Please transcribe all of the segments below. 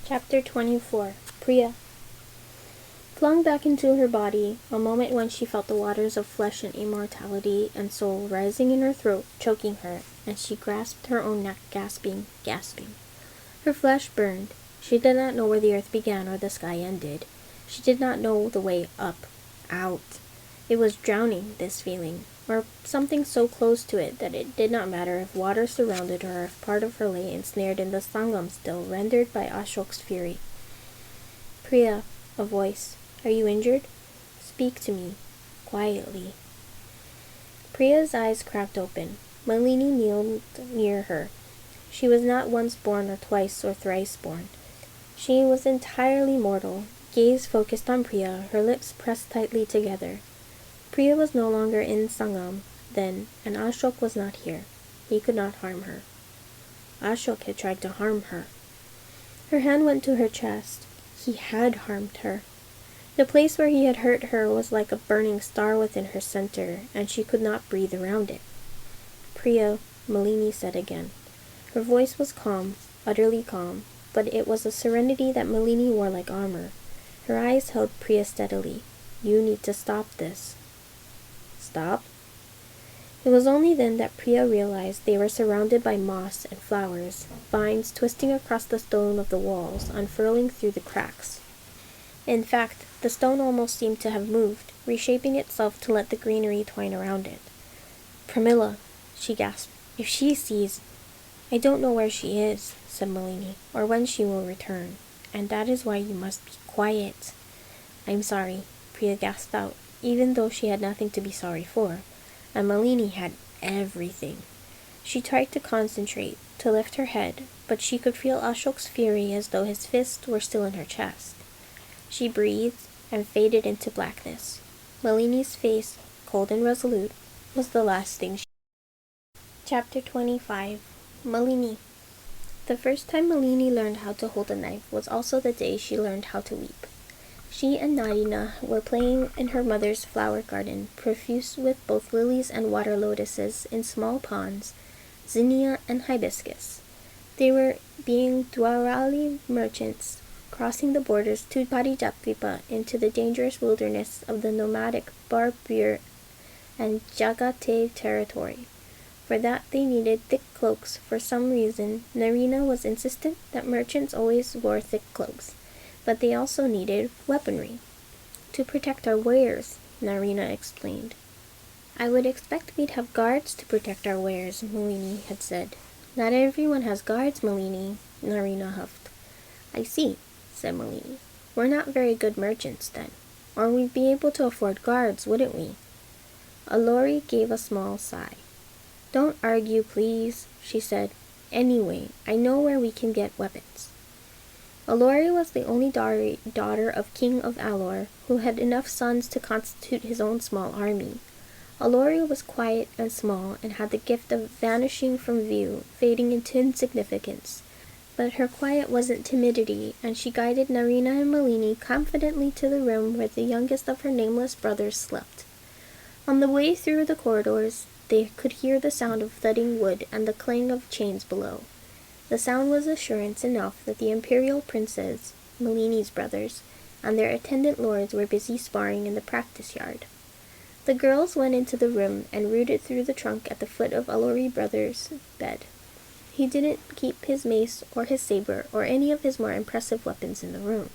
Chapter 24. Priya. Flung back into her body, a moment when she felt the waters of flesh and immortality and soul rising in her throat, choking her, and she grasped her own neck, gasping. Her flesh burned. She did not know where the earth began or the sky ended. She did not know the way up, out. It was drowning, this feeling, or something so close to it that it did not matter if water surrounded her or if part of her lay ensnared in the sangam still, rendered by Ashok's fury. Priya, a voice. Are you injured? Speak to me, quietly. Priya's eyes cracked open. Malini kneeled near her. She was not once born or twice or thrice born. She was entirely mortal, gaze focused on Priya, her lips pressed tightly together. Priya was no longer in Sangam then, and Ashok was not here. He could not harm her. Ashok had tried to harm her. Her hand went to her chest. He had harmed her. The place where he had hurt her was like a burning star within her center, and she could not breathe around it. Priya, Malini said again. Her voice was calm, utterly calm, but it was a serenity that Malini wore like armor. Her eyes held Priya steadily. You need to stop this. Stop? It was only then that Priya realized they were surrounded by moss and flowers, vines twisting across the stone of the walls, unfurling through the cracks. In fact, the stone almost seemed to have moved, reshaping itself to let the greenery twine around it. Pramila, she gasped. If she sees... I don't know where she is, said Malini, or when she will return, and that is why you must be quiet. I'm sorry, Priya gasped out, even though she had nothing to be sorry for, and Malini had everything. She tried to concentrate, to lift her head, but she could feel Ashok's fury as though his fist were still in her chest. She breathed and faded into blackness. Malini's face, cold and resolute, was the last thing she... Chapter 25. Malini. The first time Malini learned how to hold a knife was also the day she learned how to weep. She and Narina were playing in her mother's flower garden, profuse with both lilies and water lotuses in small ponds, zinnia and hibiscus. They were being Dwarali merchants, crossing the borders to Parijatvipa into the dangerous wilderness of the nomadic Barbir and Jagate territory. For that they needed thick cloaks. For some reason, Narina was insistent that merchants always wore thick cloaks, but they also needed weaponry. To protect our wares, Narina explained. I would expect we'd have guards to protect our wares, Malini had said. Not everyone has guards, Malini, Narina huffed. I see, said Malini. We're not very good merchants, then. Or we'd be able to afford guards, wouldn't we? Alori gave a small sigh. Don't argue, please, she said. Anyway, I know where we can get weapons. Alori was the only daughter of King of Alor, who had enough sons to constitute his own small army. Alori was quiet and small, and had the gift of vanishing from view, fading into insignificance. But her quiet wasn't timidity, and she guided Narina and Malini confidently to the room where the youngest of her nameless brothers slept. On the way through the corridors, they could hear the sound of thudding wood and the clang of chains below. The sound was assurance enough that the imperial princes, Malini's brothers, and their attendant lords were busy sparring in the practice yard. The girls went into the room and rooted through the trunk at the foot of Alori brother's bed. He didn't keep his mace or his saber or any of his more impressive weapons in the room,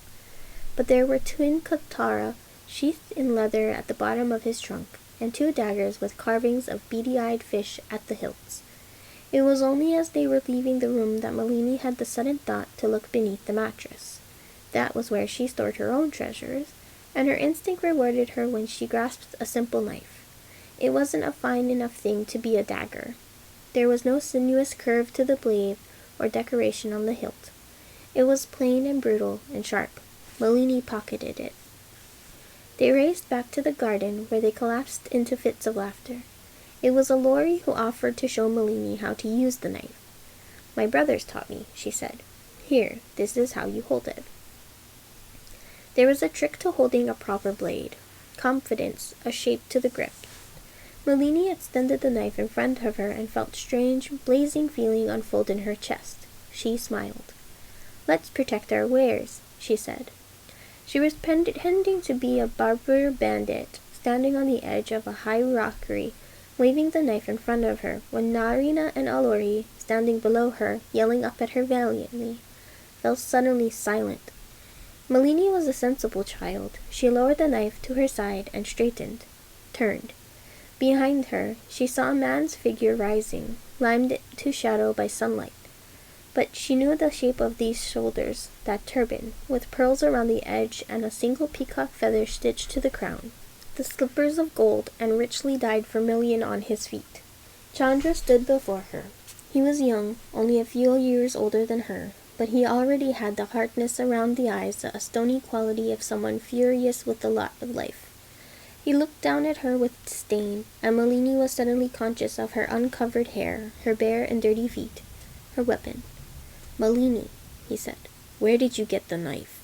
but there were twin katara sheathed in leather at the bottom of his trunk, and 2 daggers with carvings of beady-eyed fish at the hilts. It was only as they were leaving the room that Malini had the sudden thought to look beneath the mattress. That was where she stored her own treasures, and her instinct rewarded her when she grasped a simple knife. It wasn't a fine enough thing to be a dagger. There was no sinuous curve to the blade or decoration on the hilt. It was plain and brutal and sharp. Malini pocketed it. They raced back to the garden, where they collapsed into fits of laughter. It was Alori who offered to show Malini how to use the knife. My brothers taught me, she said. Here, this is how you hold it. There was a trick to holding a proper blade. Confidence, a shape to the grip. Malini extended the knife in front of her and felt strange, blazing feeling unfold in her chest. She smiled. "Let's protect our wares," she said. She was pretending to be a barber bandit, standing on the edge of a high rockery, waving the knife in front of her, when Narina and Alori, standing below her, yelling up at her valiantly, fell suddenly silent. Malini was a sensible child. She lowered the knife to her side and straightened, turned. Behind her, she saw a man's figure rising, limned to shadow by sunlight. But she knew the shape of these shoulders, that turban, with pearls around the edge and a single peacock feather stitched to the crown, the slippers of gold and richly dyed vermilion on his feet. Chandra stood before her. He was young, only a few years older than her, but he already had the hardness around the eyes, a stony quality of someone furious with the lot of life. He looked down at her with disdain, and Malini was suddenly conscious of her uncovered hair, her bare and dirty feet, her weapon. "Malini," he said, "where did you get the knife?"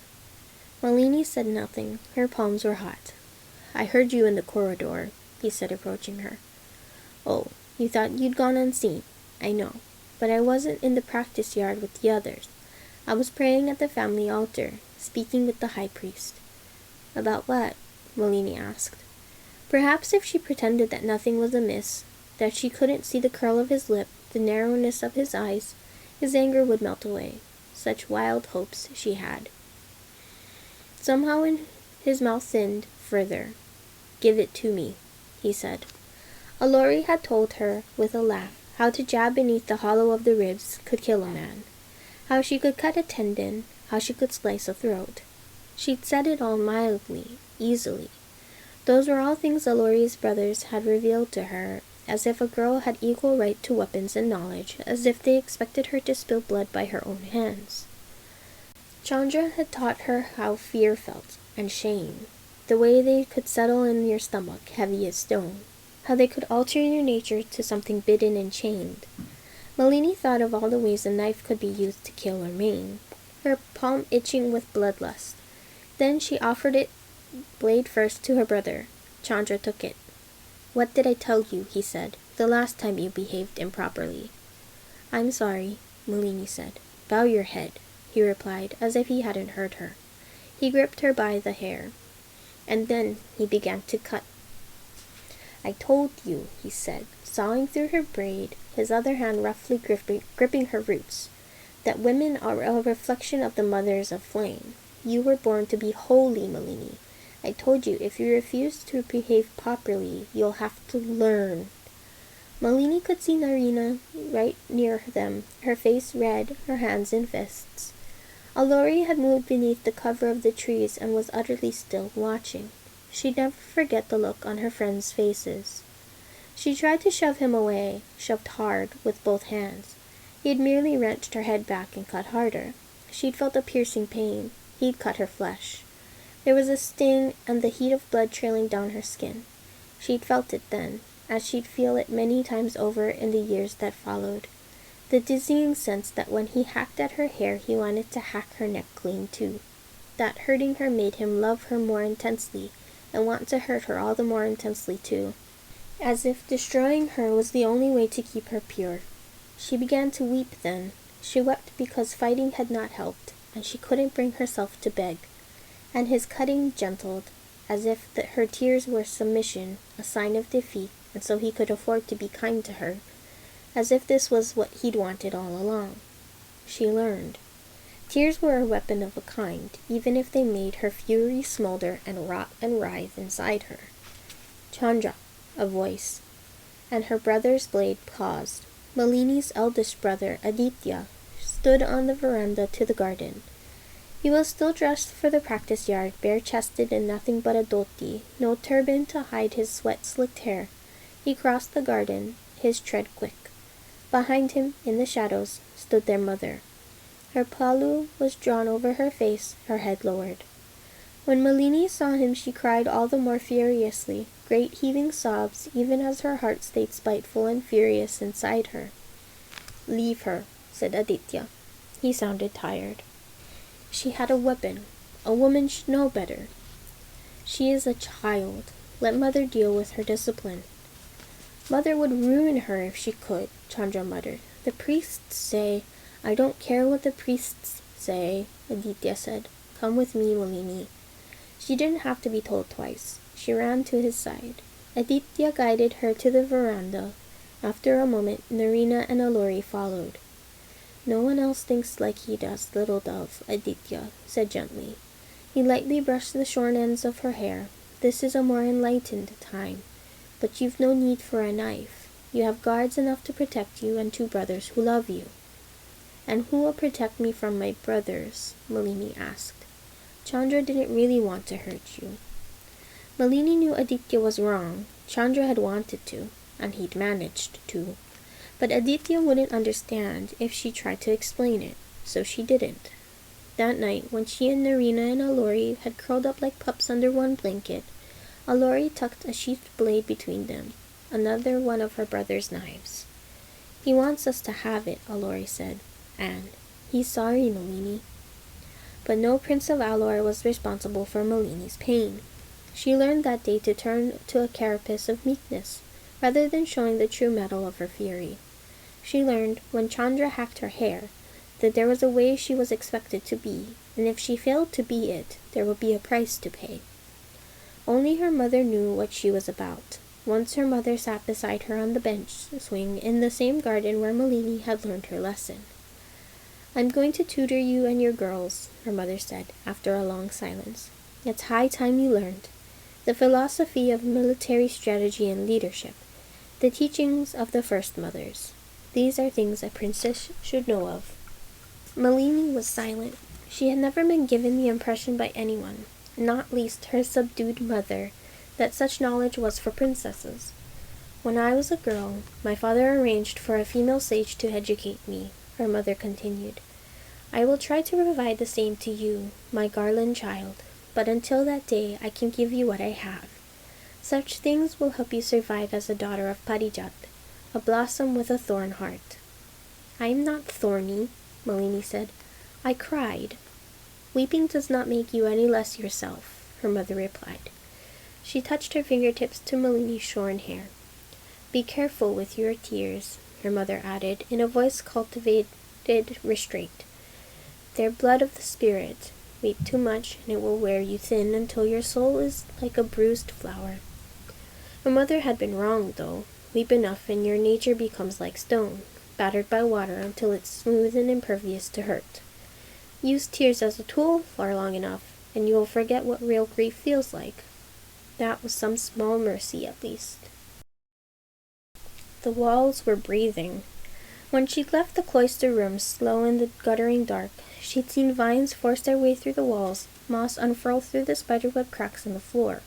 Malini said nothing. Her palms were hot. "I heard you in the corridor," he said, approaching her. "Oh, you thought you'd gone unseen. I know. But I wasn't in the practice yard with the others. I was praying at the family altar, speaking with the high priest." "About what?" Malini asked. Perhaps if she pretended that nothing was amiss, that she couldn't see the curl of his lip, the narrowness of his eyes, his anger would melt away. Such wild hopes she had. Somehow his mouth thinned further. "Give it to me," he said. Alori had told her, with a laugh, how to jab beneath the hollow of the ribs could kill a man, how she could cut a tendon, how she could slice a throat. She'd said it all mildly, easily. Those were all things Alori's brothers had revealed to her, as if a girl had equal right to weapons and knowledge, as if they expected her to spill blood by her own hands. Chandra had taught her how fear felt, and shame, the way they could settle in your stomach, heavy as stone, how they could alter your nature to something bidden and chained. Malini thought of all the ways a knife could be used to kill or maim, her palm itching with bloodlust. Then she offered it, blade first, to her brother. Chandra took it. "What did I tell you," he said, "the last time you behaved improperly?" "I'm sorry," Malini said. "Bow your head," he replied, as if he hadn't heard her. He gripped her by the hair, and then he began to cut. "I told you," he said, sawing through her braid, his other hand roughly gripping her roots, "that women are a reflection of the mothers of flame. You were born to be holy, Malini. I told you, if you refuse to behave properly, you'll have to learn." Malini could see Narina right near them, her face red, her hands in fists. Alori had moved beneath the cover of the trees and was utterly still, watching. She'd never forget the look on her friends' faces. She tried to shove him away, shoved hard, with both hands. He had merely wrenched her head back and cut harder. She'd felt a piercing pain. He'd cut her flesh. There was a sting and the heat of blood trailing down her skin. She'd felt it then, as she'd feel it many times over in the years that followed. The dizzying sense that when he hacked at her hair he wanted to hack her neck clean too. That hurting her made him love her more intensely, and want to hurt her all the more intensely too. As if destroying her was the only way to keep her pure. She began to weep then. She wept because fighting had not helped, and she couldn't bring herself to beg. And his cutting gentled, as if her tears were submission, a sign of defeat, and so he could afford to be kind to her, as if this was what he'd wanted all along. She learned. Tears were a weapon of a kind, even if they made her fury smolder and rot and writhe inside her. "Chandra," a voice, and her brother's blade paused. Malini's eldest brother, Aditya, stood on the veranda to the garden. He was still dressed for the practice yard, bare-chested in nothing but a dhoti, no turban to hide his sweat-slicked hair. He crossed the garden, his tread quick. Behind him, in the shadows, stood their mother. Her palu was drawn over her face, her head lowered. When Malini saw him she cried all the more furiously, great heaving sobs, even as her heart stayed spiteful and furious inside her. "Leave her," said Aditya. He sounded tired. "She had a weapon. A woman should know better." "She is a child. Let mother deal with her discipline." "Mother would ruin her if she could," Chandra muttered. "The priests say—" "I don't care what the priests Say, Aditya said. Come with me, Malini. She didn't have to be told twice. She ran to his side. Aditya guided her to the veranda. After a moment, Narina and Alori followed. No one else thinks like he does, little dove, Aditya said gently. He lightly brushed the shorn ends of her hair. This is a more enlightened time. But you've no need for a knife. You have guards enough to protect you and 2 brothers who love you. And who will protect me from my brothers? Malini asked. Chandra didn't really want to hurt you. Malini knew Aditya was wrong. Chandra had wanted to, and he'd managed to. But Aditya wouldn't understand if she tried to explain it, so she didn't. That night, when she and Narina and Alori had curled up like pups under one blanket, Alori tucked a sheathed blade between them, another one of her brother's knives. He wants us to have it, Alori said, and he's sorry, Malini. But no Prince of Alor was responsible for Malini's pain. She learned that day to turn to a carapace of meekness, rather than showing the true mettle of her fury. She learned, when Chandra hacked her hair, that there was a way she was expected to be, and if she failed to be it, there would be a price to pay. Only her mother knew what she was about. Once her mother sat beside her on the bench swing in the same garden where Malini had learned her lesson. I'm going to tutor you and your girls, her mother said, after a long silence. It's high time you learned. The philosophy of military strategy and leadership. The teachings of the first mothers. These are things a princess should know of. Malini was silent. She had never been given the impression by anyone, not least her subdued mother, that such knowledge was for princesses. When I was a girl, my father arranged for a female sage to educate me, her mother continued. I will try to provide the same to you, my garland child, but until that day I can give you what I have. Such things will help you survive as a daughter of Parijat, a blossom with a thorn heart. I am not thorny, Malini said. I cried. Weeping does not make you any less yourself, her mother replied. She touched her fingertips to Malini's shorn hair. Be careful with your tears, her mother added, in a voice cultivated restraint. They're blood of the spirit. Weep too much, and it will wear you thin until your soul is like a bruised flower. Her mother had been wrong, though. Weep enough, and your nature becomes like stone, battered by water until it's smooth and impervious to hurt. Use tears as a tool for long enough, and you will forget what real grief feels like. That was some small mercy, at least. The walls were breathing. When she'd left the cloister room slow in the guttering dark, she'd seen vines force their way through the walls, moss unfurl through the spiderweb cracks in the floor.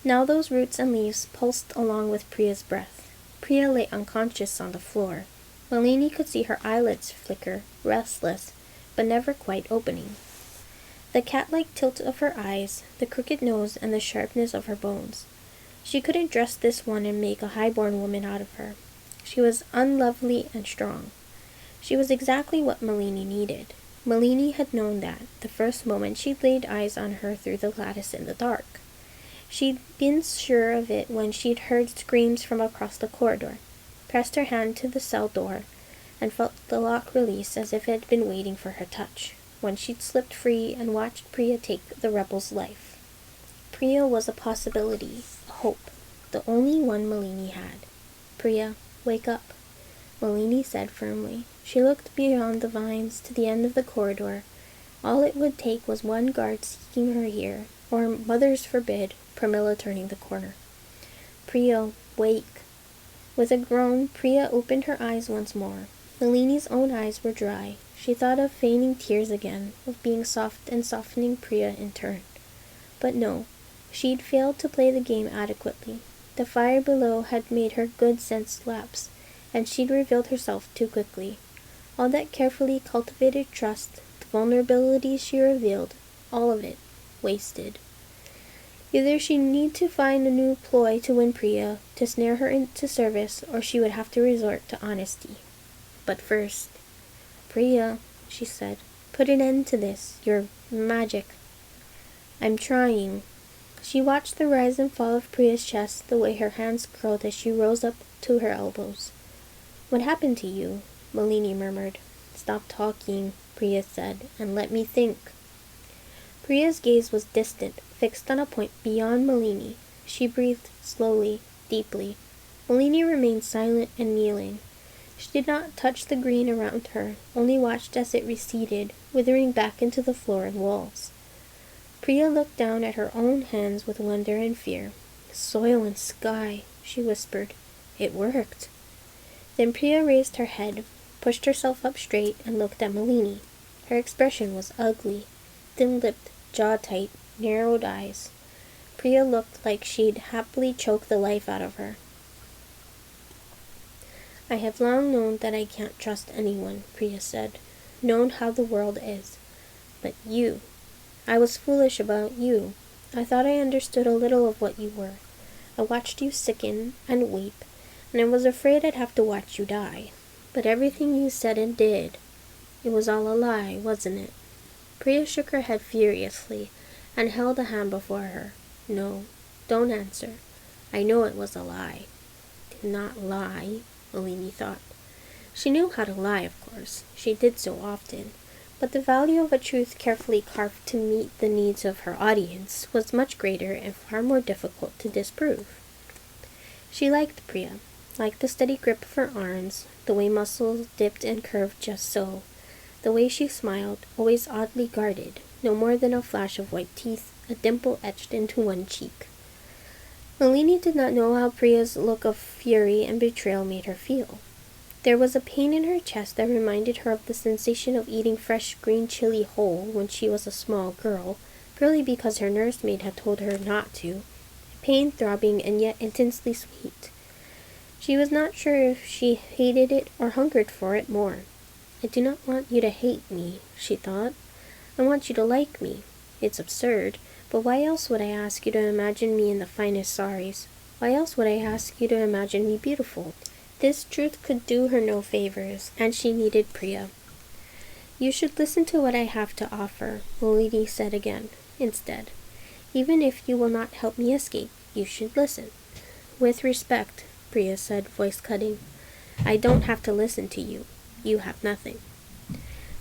Now those roots and leaves pulsed along with Priya's breath. Priya lay unconscious on the floor. Malini could see her eyelids flicker, restless, but never quite opening. The cat-like tilt of her eyes, the crooked nose, and the sharpness of her bones. She couldn't dress this one and make a high-born woman out of her. She was unlovely and strong. She was exactly what Malini needed. Malini had known that the first moment she'd laid eyes on her through the lattice in the dark. She'd been sure of it when she'd heard screams from across the corridor, pressed her hand to the cell door, and felt the lock release as if it had been waiting for her touch, when she'd slipped free and watched Priya take the rebel's life. Priya was a possibility, a hope, the only one Malini had. Priya, wake up, Malini said firmly. She looked beyond the vines to the end of the corridor. All it would take was one guard seeking her ear, or, mothers forbid, Pramila turning the corner. Priya, wake. With a groan, Priya opened her eyes once more. Malini's own eyes were dry. She thought of feigning tears again, of being soft and softening Priya in turn. But no, she'd failed to play the game adequately. The fire below had made her good sense lapse, and she'd revealed herself too quickly. All that carefully cultivated trust, the vulnerabilities she revealed, all of it, wasted. Either she'd need to find a new ploy to win Priya, to snare her into service, or she would have to resort to honesty. But first, Priya, she said, put an end to this. You're magic. I'm trying. She watched the rise and fall of Priya's chest, the way her hands curled as she rose up to her elbows. What happened to you? Malini murmured. Stop talking, Priya said, "and let me think." Priya's gaze was distant, fixed on a point beyond Malini. She breathed slowly, deeply. Malini remained silent and kneeling. She did not touch the green around her, only watched as it receded, withering back into the floor and walls. Priya looked down at her own hands with wonder and fear. "Soil and sky," she whispered. "It worked." Then Priya raised her head, pushed herself up straight, and looked at Malini. Her expression was ugly, thin-lipped, jaw-tight, narrowed eyes. Priya looked like she'd happily choke the life out of her. "I have long known that I can't trust anyone," Priya said. "Known how the world is. But you, I was foolish about you. I thought I understood a little of what you were. I watched you sicken and weep, and I was afraid I'd have to watch you die. But everything you said and did, it was all a lie, wasn't it?" Priya shook her head furiously and held a hand before her. "No, don't answer. I know it was a lie." "Did not lie," Malini thought. She knew how to lie, of course. She did so often. But the value of a truth carefully carved to meet the needs of her audience was much greater and far more difficult to disprove. She liked Priya, liked the steady grip of her arms, the way muscles dipped and curved just so, the way she smiled, always oddly guarded, no more than a flash of white teeth, a dimple etched into one cheek. Malini did not know how Priya's look of fury and betrayal made her feel. There was a pain in her chest that reminded her of the sensation of eating fresh green chili whole when she was a small girl, purely because her nursemaid had told her not to, a pain throbbing and yet intensely sweet. She was not sure if she hated it or hungered for it more. "I do not want you to hate me," she thought. "I want you to like me. It's absurd, but why else would I ask you to imagine me in the finest saris? Why else would I ask you to imagine me beautiful?" This truth could do her no favors, and she needed Priya. "You should listen to what I have to offer," Malini said again, instead. "Even if you will not help me escape, you should listen." "With respect," Priya said, voice cutting. "I don't have to listen to you. You have nothing."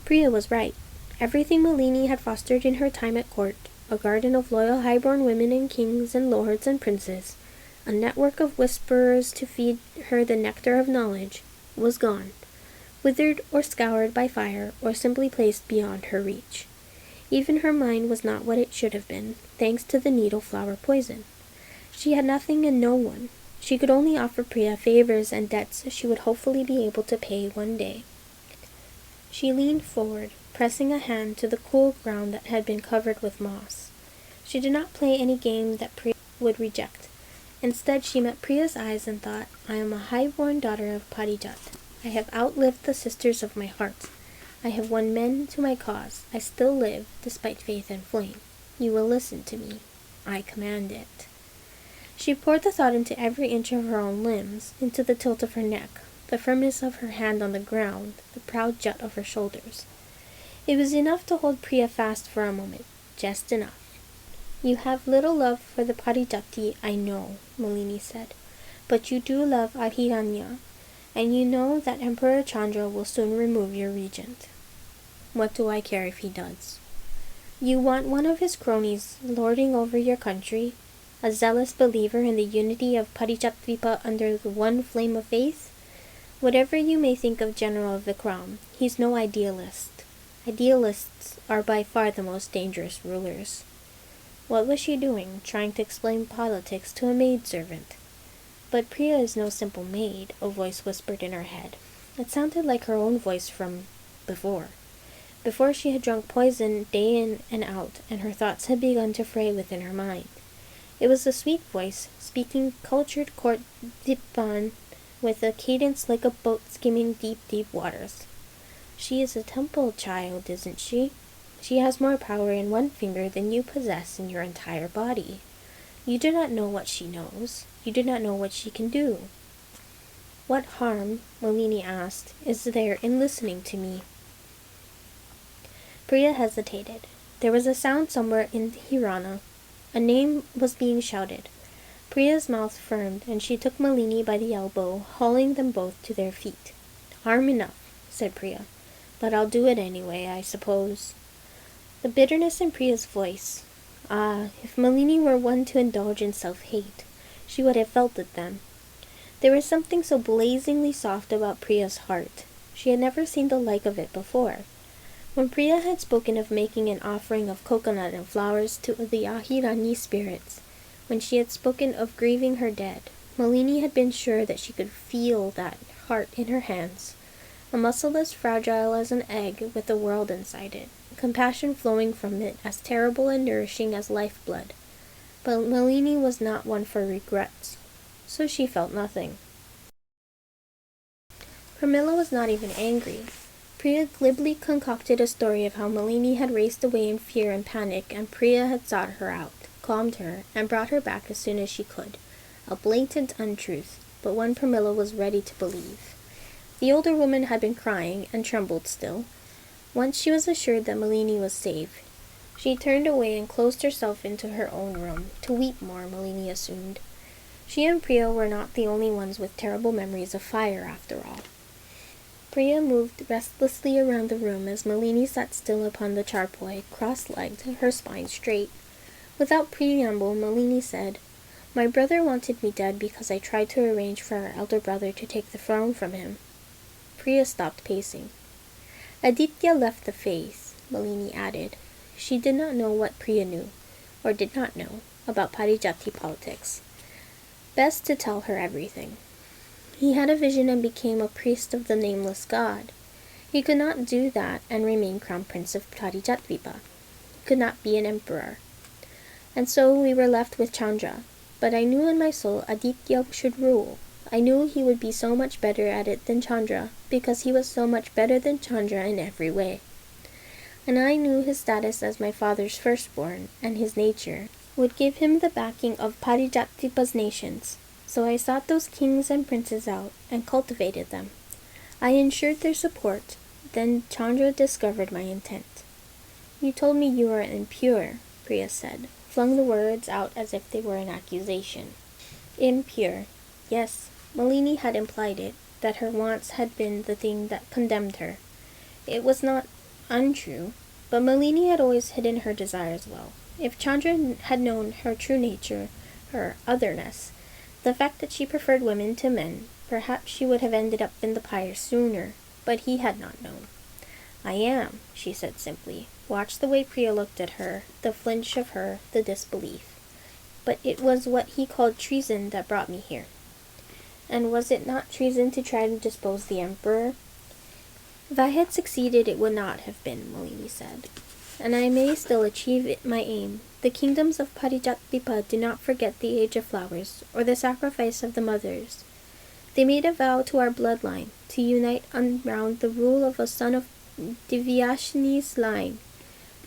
Priya was right. Everything Malini had fostered in her time at court, a garden of loyal highborn women and kings and lords and princes, a network of whisperers to feed her the nectar of knowledge, was gone, withered or scoured by fire or simply placed beyond her reach. Even her mind was not what it should have been, thanks to the needle-flower poison. She had nothing and no one. She could only offer Priya favors and debts she would hopefully be able to pay one day. She leaned forward, pressing a hand to the cool ground that had been covered with moss. She did not play any game that Priya would reject. Instead, she met Priya's eyes and thought, "I am a high-born daughter of Parijat. I have outlived the sisters of my heart. I have won men to my cause. I still live, despite faith and flame. You will listen to me. I command it." She poured the thought into every inch of her own limbs, into the tilt of her neck, the firmness of her hand on the ground, the proud jut of her shoulders. It was enough to hold Priya fast for a moment, just enough. "You have little love for the Parijati, I know," Malini said, "but you do love Ahiranya, and you know that Emperor Chandra will soon remove your regent." "What do I care if he does?" "You want one of his cronies lording over your country, a zealous believer in the unity of Parijatvipa under the one flame of faith? Whatever you may think of General Vikram, he's no idealist. Idealists are by far the most dangerous rulers." What was she doing, trying to explain politics to a maidservant? "But Priya is no simple maid," a voice whispered in her head. It sounded like her own voice from before. Before she had drunk poison day in and out, and her thoughts had begun to fray within her mind. It was a sweet voice, speaking cultured court dipan with a cadence like a boat skimming deep, deep waters. "She is a temple child, isn't she? She has more power in one finger than you possess in your entire body. You do not know what she knows. You do not know what she can do." "What harm," Malini asked, "is there in listening to me?" Priya hesitated. There was a sound somewhere in Hirana. A name was being shouted. Priya's mouth firmed, and she took Malini by the elbow, hauling them both to their feet. "Arm enough," said Priya. but I'll do it anyway, I suppose. The bitterness in Priya's voice. Ah, if Malini were one to indulge in self-hate, she would have felt it then. There was something so blazingly soft about Priya's heart. She had never seen the like of it before. When Priya had spoken of making an offering of coconut and flowers to the Ahirani spirits, when she had spoken of grieving her dead, Malini had been sure that she could feel that heart in her hands, a muscle as fragile as an egg with the world inside it, compassion flowing from it as terrible and nourishing as lifeblood. But Malini was not one for regrets, so she felt nothing. Pramila was not even angry. Priya glibly concocted a story of how Malini had raced away in fear and panic, and Priya had sought her out, calmed her, and brought her back as soon as she could. A blatant untruth, but one Pramila was ready to believe. The older woman had been crying, and trembled still. Once she was assured that Malini was safe, she turned away and closed herself into her own room, to weep more, Malini assumed. She and Priya were not the only ones with terrible memories of fire, after all. Priya moved restlessly around the room as Malini sat still upon the charpoy, cross-legged, her spine straight. Without preamble, Malini said, "My brother wanted me dead because I tried to arrange for our elder brother to take the throne from him." Priya stopped pacing. "Aditya left the faith," Malini added. She did not know what Priya knew, or did not know, about Parijati politics. Best to tell her everything. He had a vision and became a priest of the nameless god. He could not do that and remain crown prince of Parijatvipa. He could not be an emperor. And so we were left with Chandra. But I knew in my soul Aditya should rule. I knew he would be so much better at it than Chandra, because he was so much better than Chandra in every way. And I knew his status as my father's firstborn, and his nature, would give him the backing of Parijatvipa's nations. So I sought those kings and princes out, and cultivated them. I ensured their support. Then Chandra discovered my intent. "You told me you were impure," Priya said, flung the words out as if they were an accusation. Impure. Yes, Malini had implied it, that her wants had been the thing that condemned her. It was not untrue, but Malini had always hidden her desires well. If Chandra had known her true nature, her otherness, the fact that she preferred women to men, perhaps she would have ended up in the pyre sooner, but he had not known. "I am," she said simply. Watch the way Priya looked at her, the flinch of her, the disbelief. "But it was what he called treason that brought me here." "And was it not treason to try to depose the emperor?" "If I had succeeded, it would not have been," Malini said. "And I may still achieve my aim. The kingdoms of Parijatvipa do not forget the age of flowers, or the sacrifice of the mothers. They made a vow to our bloodline, to unite around the rule of a son of Divyashini's line.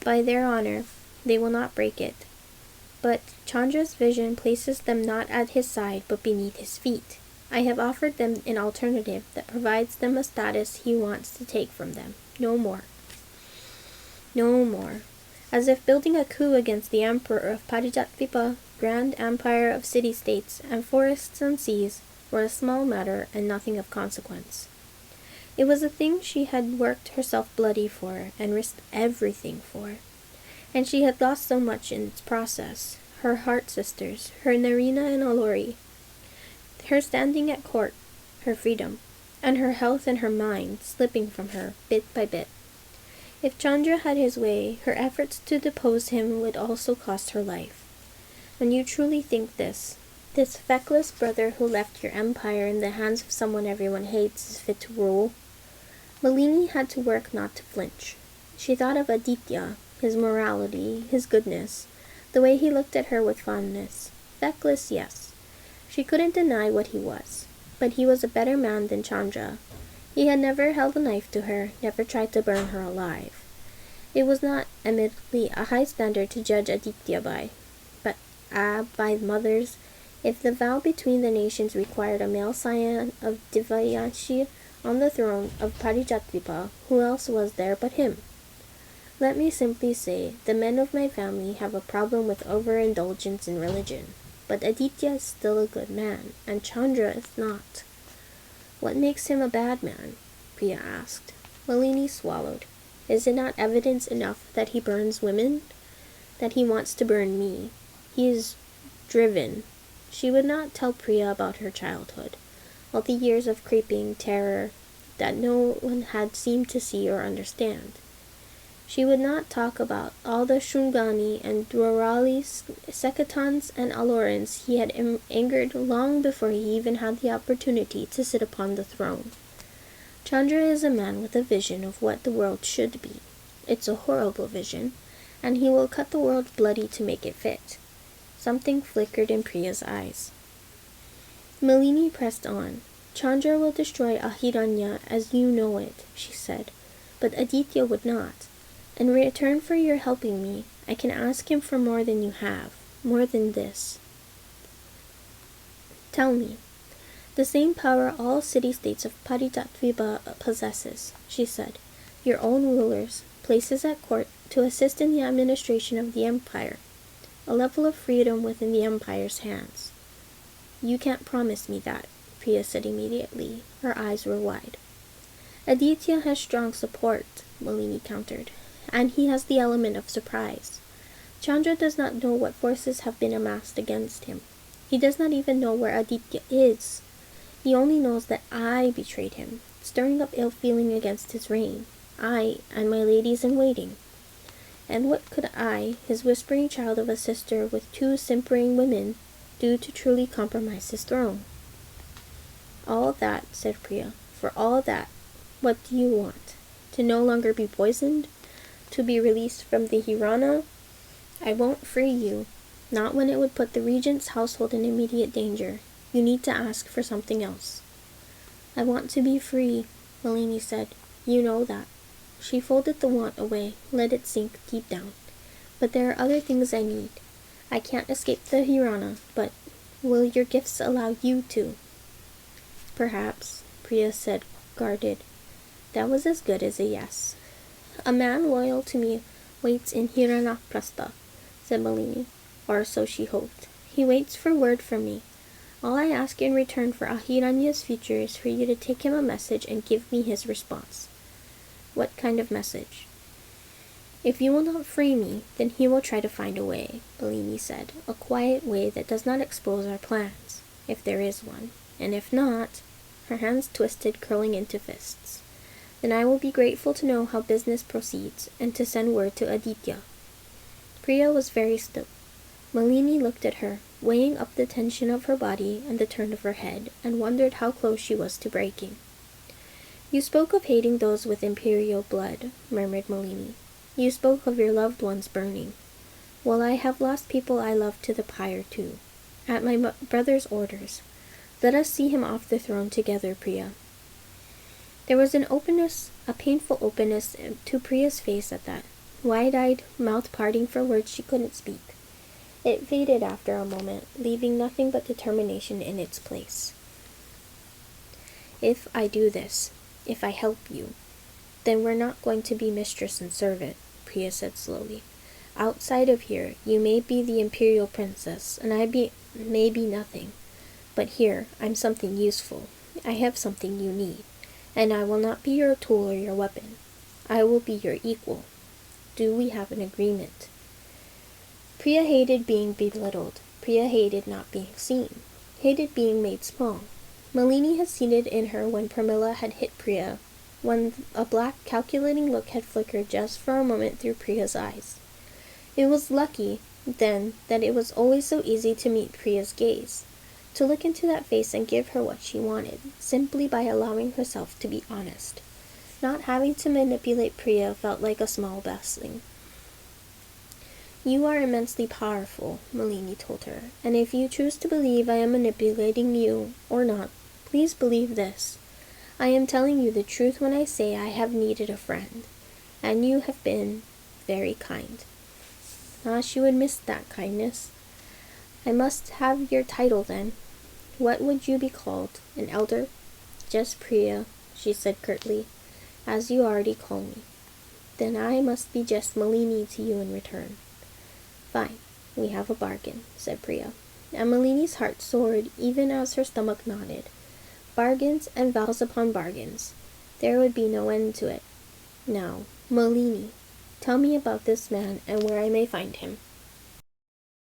By their honor, they will not break it. But Chandra's vision places them not at his side, but beneath his feet. I have offered them an alternative that provides them a status he wants to take from them. No more. No more. As if building a coup against the emperor of Parijatvipa, grand empire of city-states and forests and seas, were a small matter and nothing of consequence. It was a thing she had worked herself bloody for and risked everything for. And she had lost so much in its process. Her heart-sisters, her Narina and Alori, her standing at court, her freedom, and her health and her mind slipping from her bit by bit. If Chandra had his way, her efforts to depose him would also cost her life. When you truly think this feckless brother who left your empire in the hands of someone everyone hates is fit to rule? Malini had to work not to flinch. She thought of Aditya, his morality, his goodness, the way he looked at her with fondness. Feckless, yes. She couldn't deny what he was, but he was a better man than Chandra. He had never held a knife to her, never tried to burn her alive. It was not, admittedly, a high standard to judge Aditya by, but, by mothers, if the vow between the nations required a male scion of Divyashi on the throne of Parijatvipa, who else was there but him? Let me simply say, the men of my family have a problem with overindulgence in religion, but Aditya is still a good man, and Chandra is not. What makes him a bad man? Priya asked. Malini swallowed. Is it not evidence enough that he burns women? That he wants to burn me? He is driven. She would not tell Priya about her childhood, all the years of creeping terror that no one had seemed to see or understand. She would not talk about all the Shungani and Dwarali Sekatans and Alorans he had angered long before he even had the opportunity to sit upon the throne. Chandra is a man with a vision of what the world should be. It's a horrible vision, and he will cut the world bloody to make it fit. Something flickered in Priya's eyes. Malini pressed on. Chandra will destroy Ahiranya as you know it, she said, but Aditya would not. In return for your helping me, I can ask him for more than you have, more than this. Tell me. The same power all city-states of Paritatviba possesses, she said. Your own rulers, places at court to assist in the administration of the empire, a level of freedom within the empire's hands. You can't promise me that, Priya said immediately. Her eyes were wide. Aditya has strong support, Malini countered, and he has the element of surprise. Chandra does not know what forces have been amassed against him. He does not even know where Aditya is. He only knows that I betrayed him, stirring up ill feeling against his reign. I and my ladies-in-waiting. And what could I, his whispering child of a sister with 2 simpering women, do to truly compromise his throne? All that, said Priya, for all that, what do you want? To no longer be poisoned? To be released from the Hirana? I won't free you, not when it would put the regent's household in immediate danger. You need to ask for something else. I want to be free, Malini said. You know that. She folded the want away, let it sink deep down. But there are other things I need. I can't escape the Hirana, but will your gifts allow you to? Perhaps, Priya said, guarded. That was as good as a yes. A man loyal to me waits in Hiranaprastha, said Malini, or so she hoped. He waits for word from me. All I ask in return for Ahiranya's future is for you to take him a message and give me his response. What kind of message? If you will not free me, then he will try to find a way, Malini said, a quiet way that does not expose our plans, if there is one, and if not, her hands twisted, curling into fists. Then I will be grateful to know how business proceeds, and to send word to Aditya. Priya was very still. Malini looked at her, weighing up the tension of her body and the turn of her head, and wondered how close she was to breaking. You spoke of hating those with imperial blood, murmured Malini. You spoke of your loved ones burning. Well, I have lost people I loved to the pyre too, at my brother's orders. Let us see him off the throne together, Priya. There was an openness, a painful openness to Priya's face at that, wide-eyed, mouth parting for words she couldn't speak. It faded after a moment, leaving nothing but determination in its place. If I do this, if I help you, then we're not going to be mistress and servant, Priya said slowly. Outside of here, you may be the imperial princess, and I may be nothing. But here, I'm something useful. I have something you need, and I will not be your tool or your weapon. I will be your equal. Do we have an agreement? Priya hated being belittled. Priya hated not being seen, hated being made small. Malini had seen it in her when Pramila had hit Priya, when a black, calculating look had flickered just for a moment through Priya's eyes. It was lucky, then, that it was always so easy to meet Priya's gaze, to look into that face and give her what she wanted, simply by allowing herself to be honest. Not having to manipulate Priya felt like a small blessing. You are immensely powerful, Malini told her, and if you choose to believe I am manipulating you, or not, please believe this. I am telling you the truth when I say I have needed a friend, and you have been very kind. Ah, she would miss that kindness. I must have your title then. What would you be called? An elder? Just Priya, she said curtly, as you already call me. Then I must be just Malini to you in return. Fine, we have a bargain, said Priya, and Malini's heart soared even as her stomach nodded. Bargains and vows upon bargains. There would be no end to it. Now, Malini, tell me about this man and where I may find him.